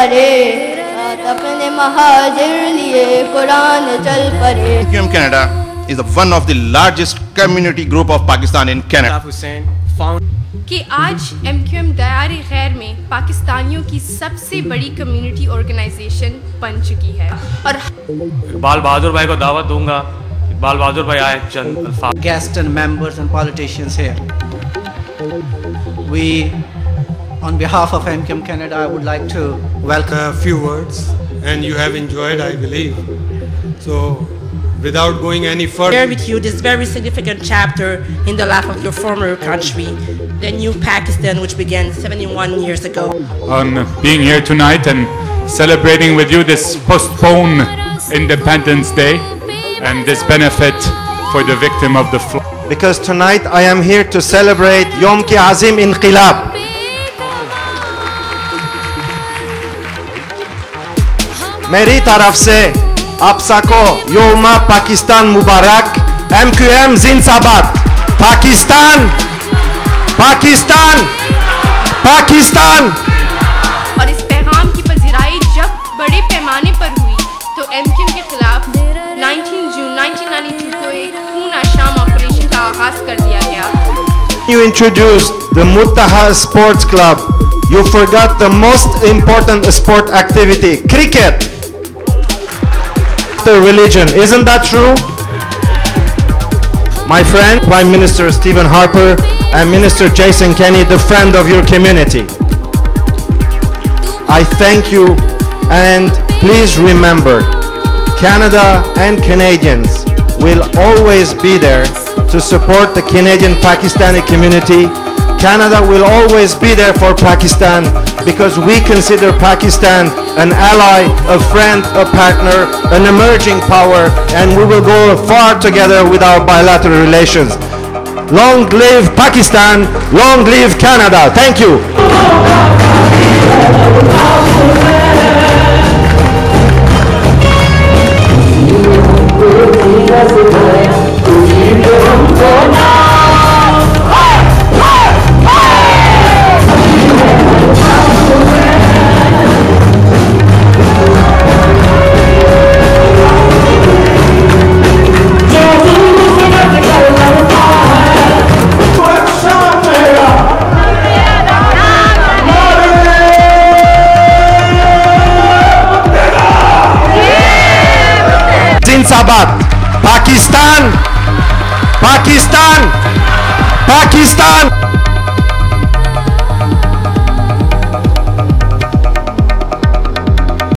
पड़े, अपने महाजिर लिए कुरान चल पड़े। MQM Canada is one of the largest community group of Pakistan in Canada. कि आज MQM दयारे खैर में पाकिस्तानियों की सबसे बड़ी कम्युनिटी ऑर्गेनाइजेशन बन चुकी है। और इकबाल बहादुर भाई को दावत दूंगा, इकबाल बहादुर भाई आए चंद अल्फाज। Guests and members and politicians here. We, on behalf of MQM Canada, I would like to welcome a few words, and you have enjoyed, I believe. So, without going any further, share with you this very significant chapter in the life of your former country, the new Pakistan, which began 71 years ago. On being here tonight and celebrating with you this postponed Independence Day and this benefit for the victim of the flood. Because tonight I am here to celebrate Yom Ki Azim Inqilab. मेरी तरफ से आप सबको योम पाकिस्तान मुबारक। MQM जिंदाबाद। पाकिस्तान, पाकिस्तान, पाकिस्तान। और इस पैगाम की पज़िराई जब बड़े पैमाने पर हुई तो MQM के खिलाफ 19 जून 1992 को एक खून शाम ऑपरेशन का आगाज कर दिया गया। You introduced the Muttaha Sports Club. You forgot the most important sport activity, cricket. The religion, isn't that true? My friend, Prime Minister Stephen Harper and Minister Jason Kenney, the friend of your community. I thank you, and please remember, Canada and Canadians will always be there to support the Canadian Pakistani community. Canada will always be there for Pakistan because we consider Pakistan an ally, a friend, a partner, an emerging power, and we will go far together with our bilateral relations. Long live Pakistan, long live Canada. Thank you. Pakistan, Pakistan, Pakistan.